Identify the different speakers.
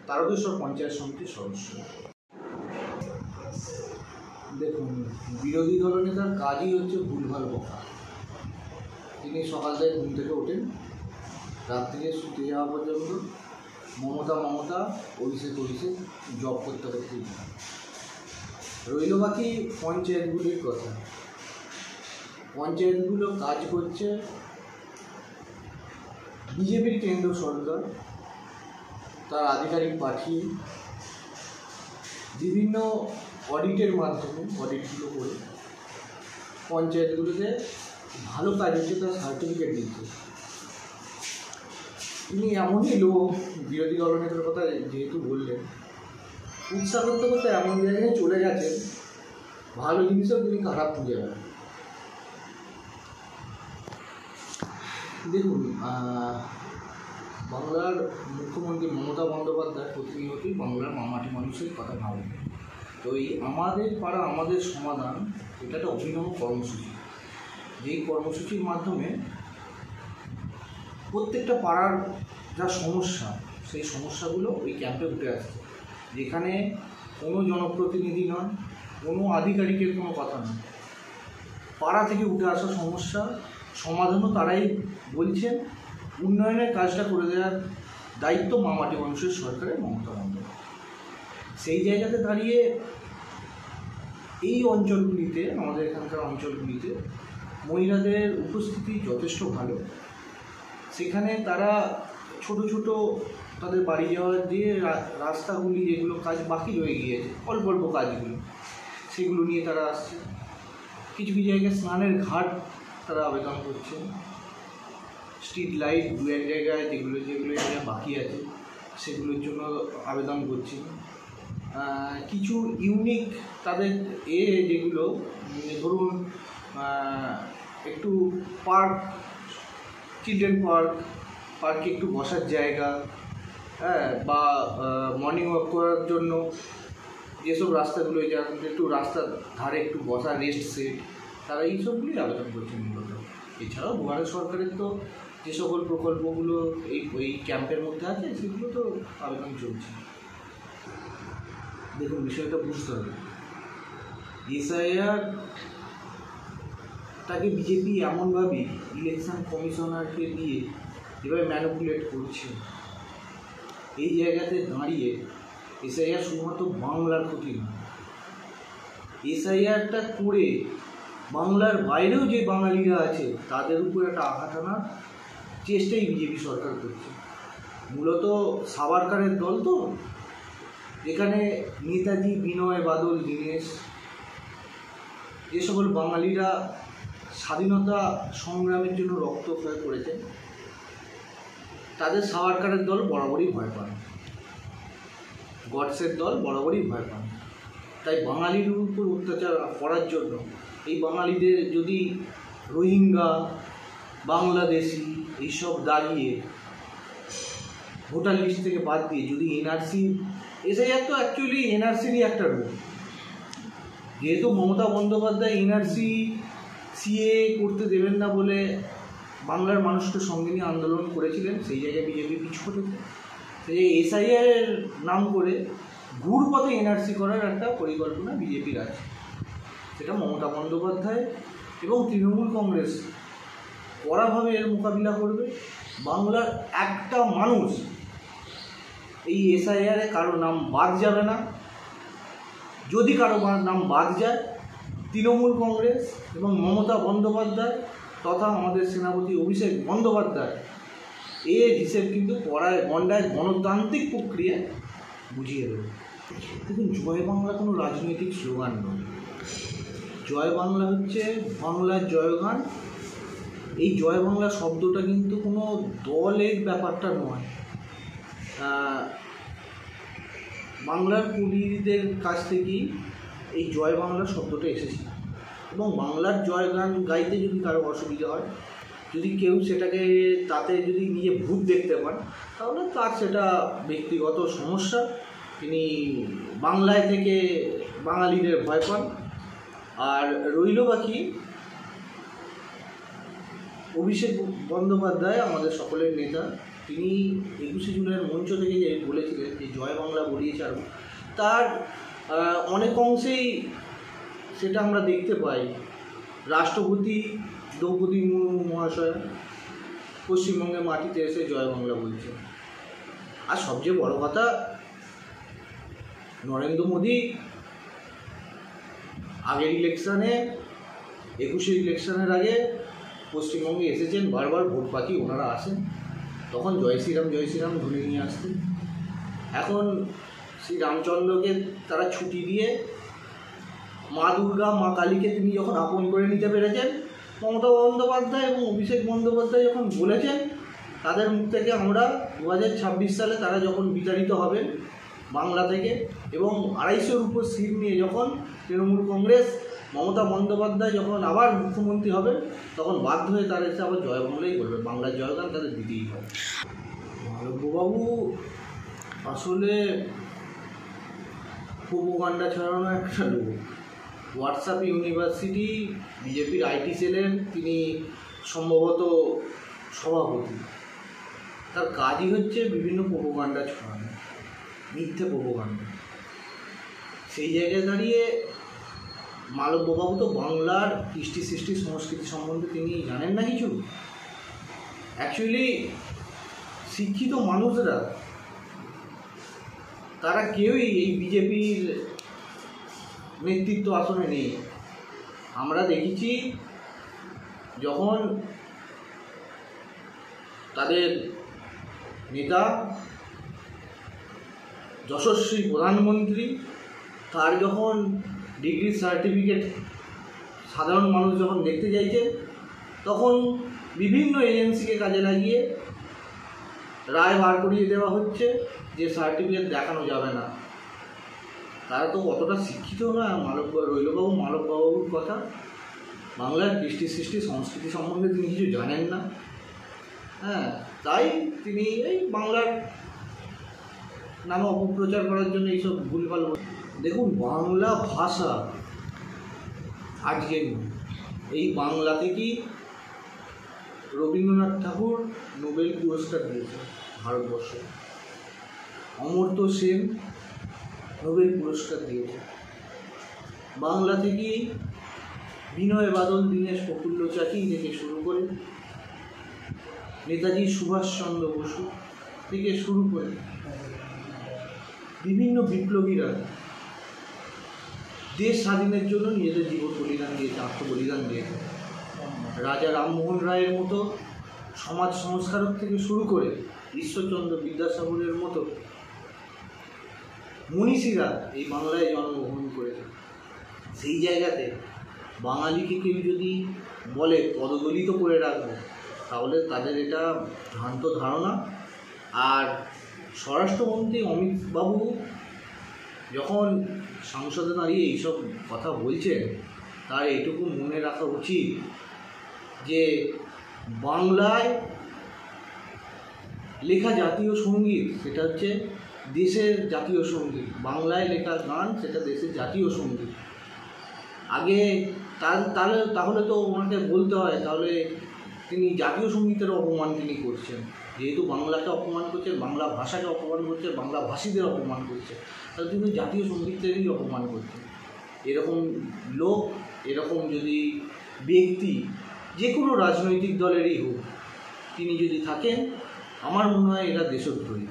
Speaker 1: তারকেশ্বর পঞ্চায়েত সমিতির সদস্য। দেখুন, বিরোধী দলনেতার কাজই হচ্ছে ভুলভাল বকা। তিনি সকাল থেকে ঘুম থেকে ওঠেন, রাত থেকে শুতে যাওয়া পর্যন্ত মমতা অভিষেক জব করতে করতেই রইল বাকি পঞ্চায়েতগুলির কথা। পঞ্চায়েতগুলো কাজ করছে বিজেপির কেন্দ্র সরকার তার আধিকারিক পাঠিয়ে বিভিন্ন অডিটের মাধ্যমে অডিটগুলো করে পঞ্চায়েতগুলোতে ভালো কাজ হচ্ছে তার সার্টিফিকেট দিচ্ছে। তিনি এমনই লোক, বিরোধী দলনেতার কথা যেহেতু বললেন, উৎসাহ করতে করতে এমন জায়গায় চলে গেছেন, ভালো জিনিসও তিনি খারাপ খুঁজে বেড়ান। দেখুন, বাংলার মুখ্যমন্ত্রী মমতা বন্দ্যোপাধ্যায় প্রতিনিয়তই বাংলার মামাটি মানুষের কথা ভাবেন। তো এই আমাদের পাড়া আমাদের সমাধান, এটা একটা অভিনব কর্মসূচি। যেই কর্মসূচির মাধ্যমে প্রত্যেকটা পাড়ার যা সমস্যা, সেই সমস্যাগুলো ওই ক্যাম্পে উঠে আসছে, যেখানে কোনো জনপ্রতিনিধি নয়, কোনো আধিকারিকের কোনো কথা নয়, পাড়া থেকে উঠে আসা সমস্যা সমাধানও তারাই বলছেন। উন্নয়নের কাজটা করে দেওয়ার দায়িত্ব মামাটি মানুষের সরকারের মমতা বন্দ্যোপাধ্যায়। সেই জায়গাতে দাঁড়িয়ে এই অঞ্চলগুলিতে, আমাদের এখানকার অঞ্চলগুলিতে মহিলাদের উপস্থিতি যথেষ্ট ভালো। সেখানে তারা ছোট ছোট তাদের বাড়ি যাওয়ার দিয়ে রাস্তাগুলি যেগুলো কাজ বাকি রয়ে গিয়েছে, অল্প অল্প কাজগুলো, সেগুলো নিয়ে তারা আসছে। কিছু কিছু জায়গায় স্নানের ঘাট তারা আবেদন করছে, স্ট্রিট লাইট দু এক জায়গায় যেগুলো জায়গায় বাকি আছে সেগুলোর জন্য আবেদন করছে। কিছু ইউনিক তাদের যেগুলো ধরুন একটু পার্ক, চিলড্রেন পার্কে একটু বসার জায়গা, বা মর্নিং ওয়াক করার জন্য যেসব রাস্তাগুলো একটু রাস্তার ধারে একটু বসার রেস্ট সেট, তারা এইসবগুলি আবেদন করছেন মূলত। এছাড়াও ভারত সরকারের তো যে সকল প্রকল্পগুলো এই ক্যাম্পের মধ্যে আছে সেগুলো তো আবেদন চলছে। দেখুন, বিষয়টা বুঝতে হবে, এসআইআর তাকে বিজেপি এমনভাবে ইলেকশন কমিশনারকে দিয়ে এভাবে ম্যানিপুলেট করছে, এই জায়গাতে দাঁড়িয়ে এসআইআর শুধুমাত্র বাংলার ক্ষতি নয়, এসআইআরটা করে বাংলার বাইরেও যে বাঙালিরা আছে তাদের উপর একটা আঘাত আনার চেষ্টাই বিজেপি সরকার করছে। মূলত সাভারকারের দল তো, এখানে নেতাজি, বিনয় বাদল, দীনেশ, যে সকল বাঙালিরা স্বাধীনতা সংগ্রামের জন্য রক্তক্ষয় করেছেন, তাদের সাভারকারের দল বরাবরই ভয় পান, গডসের দল বরাবরই ভয় পান। তাই বাঙালির উপর অত্যাচার করার জন্য এই বাঙালিদের যদি রোহিঙ্গা, বাংলাদেশি এইসব দাঁড়িয়ে ভোটার লিস্ট থেকে বাদ দিয়ে যদি এনআরসি, এসআইআর তো অ্যাকচুয়ালি এনআরসিরই একটা রূপ। যেহেতু মমতা বন্দ্যোপাধ্যায় এনআরসি সিএ করতে দেবেন না বলে বাংলার মানুষকে সঙ্গে নিয়ে আন্দোলন করেছিলেন, সেই জায়গায় বিজেপি পিছু করেছে। সেই এসআইআর নাম করে ঘুরপথে এনআরসি করার একটা পরিকল্পনা বিজেপির আছে, সেটা মমতা বন্দ্যোপাধ্যায় এবং তৃণমূল কংগ্রেস কড়াভাবে এর মোকাবিলা করবে। বাংলার একটা মানুষ এই এসআইআরে কারো নাম বাদ যাবে না। যদি কারো নাম বাদ যায়, তৃণমূল কংগ্রেস এবং মমতা বন্দ্যোপাধ্যায় তথা আমাদের সেনাপতি অভিষেক বন্দ্যোপাধ্যায় এর হিসেব কিন্তু গন্ডায় গণতান্ত্রিক প্রক্রিয়া বুঝিয়ে দেবে। দেখুন, জয় বাংলা কোনো রাজনৈতিক স্লোগান নয়, জয় বাংলা হচ্ছে বাংলার জয়গান। এই জয় বাংলা শব্দটা কিন্তু কোনো দলের ব্যাপারটা নয়, বাংলার কবিদের কাছ থেকেই এই জয় বাংলা শব্দটা এসেছে। এবং বাংলার জয়গান গাইতে যদি কারো অসুবিধা হয়, যদি কেউ সেটাকে তাতে যদি নিজে ভূত দেখতে পান, তাহলে তার সেটা ব্যক্তিগত সমস্যা। তিনি বাংলায় থেকে বাঙালিদের ভয় পান। আর রইল বাকি অভিষেক বন্দ্যোপাধ্যায়, আমাদের সকলের নেতা, তিনি 21শে জুলাইয়ের মঞ্চ থেকে যে বলেছিলেন যে জয় বাংলা বলিয়ে ছাড়ব, তার অনেক অংশেই সেটা আমরা দেখতে পাই। রাষ্ট্রপতি দ্রৌপদী মুর্মু মহাশয় পশ্চিমবঙ্গের মাটিতে এসে জয় বাংলা বলছে। আর সবচেয়ে বড় কথা, নরেন্দ্র মোদী আগের ইলেকশানে 21শে ইলেকশনের আগে পশ্চিমবঙ্গে এসেছেন, বারবার ভোট পাখি ওনারা আসেন, তখন জয় শ্রীরাম ধরে নিয়ে আসতেন। এখন শ্রী রামচন্দ্রকে তারা ছুটি দিয়ে মা দুর্গা মা কালীকে তিনি যখন আপন করে নিতে পেরেছেন, মমতা বন্দ্যোপাধ্যায় এবং অভিষেক বন্দ্যোপাধ্যায় যখন বলেছেন, তাদের মুখ থেকে আমরা 2026 সালে তারা যখন বিতাড়িত হবেন বাংলা থেকে এবং 250-এর উপর সিট নিয়ে যখন তৃণমূল কংগ্রেস মমতা বন্দ্যোপাধ্যায় যখন আবার মুখ্যমন্ত্রী হবেন, তখন বাধ্য হয়ে তারা এসে আবার জয় বাংলাই বলবে, বাংলার জয়গান তাদের দিতেই হবে। মালব্যবাবু আসলে প্রোপাগান্ডা ছড়ানো একটা লোক। হোয়াটসঅ্যাপ ইউনিভার্সিটি বিজেপির আইটি সেলের তিনি সম্ভবত সভাপতি। তার কাজই হচ্ছে বিভিন্ন প্রোপাগান্ডা ছড়ানো, মিথ্যে প্রোপাগান্ডা। সেই জায়গায় দাঁড়িয়ে মালব্যবাবু তো বাংলার কৃষ্টি সৃষ্টি সংস্কৃতি সম্বন্ধে তিনি জানেন না কিছু। অ্যাকচুয়ালি শিক্ষিত মানুষরা তারা কেউই এই বিজেপির নেতৃত্ব আসনে নেই। আমরা দেখেছি যখন তাদের নেতা যশস্বী প্রধানমন্ত্রী, তার যখন ডিগ্রি সার্টিফিকেট সাধারণ মানুষ যখন দেখতে চাইছেন, তখন বিভিন্ন এজেন্সিকে কাজে লাগিয়ে রায় বার করিয়ে দেওয়া হচ্ছে যে সার্টিফিকেট দেখানো যাবে না। তারা তো অতটা শিক্ষিত না। মালব্যবাবুর কথা, বাংলার কৃষ্টি সৃষ্টি সংস্কৃতি সম্বন্ধে তিনি কিছু জানেন না। হ্যাঁ, তাই তিনি এই বাংলার নামে অপপ্রচার করার জন্য এইসব ভুলভাল। দেখুন, বাংলা ভাষা আজকে এই বাংলা থেকেই রবীন্দ্রনাথ ঠাকুর নোবেল পুরস্কার দিয়েছে ভারতবর্ষে, অমর্ত্য সেন নোবেল পুরস্কার দিয়েছে। বাংলা থেকেই বিনয় বাদল, দীনেশ প্রফুল্ল চাকি থেকে শুরু করে নেতাজি সুভাষচন্দ্র বসু থেকে শুরু করে বিভিন্ন বিপ্লবীরা দেশ স্বাধীনের জন্য নিজেদের জীবন বলিদান দিয়েছে, আত্মবলিদান দিয়েছে। রাজা রামমোহন রায়ের মতো সমাজ সংস্কারক থেকে শুরু করে ঈশ্বরচন্দ্র বিদ্যাসাগরের মতো মনীষীরা এই বাংলায় জন্মগ্রহণ করেছে। সেই জায়গাতে বাঙালিকে কেউ যদি বলে পদদলিত করে রাখবে, তাহলে তাদের এটা ভ্রান্ত ধারণা। আর স্বরাষ্ট্রমন্ত্রী অমিত বাবু যখন সংসদে দাঁড়িয়ে এইসব কথা বলছেন, তার এইটুকু মনে রাখা উচিত যে বাংলায় লেখা জাতীয় সঙ্গীত সেটা হচ্ছে দেশের জাতীয় সঙ্গীত, বাংলায় লেখা গান সেটা দেশের জাতীয় সঙ্গীত। আগে তাহলে তো ওনাকে বলতে হয়, তাহলে তিনি জাতীয় সঙ্গীতের অপমান তিনি করছেন। যেহেতু বাংলাকে অপমান করছে, বাংলা ভাষাকে অপমান করছে, বাংলা ভাষীদের অপমান করছে, তাহলে তিনি জাতীয় সঙ্গীতেরই অপমান করছেন। এরকম লোক, এরকম যদি ব্যক্তি যে কোনো রাজনৈতিক দলেরই হোক, তিনি যদি থাকেন, আমার মনে হয় এরা দেশদ্রোহী।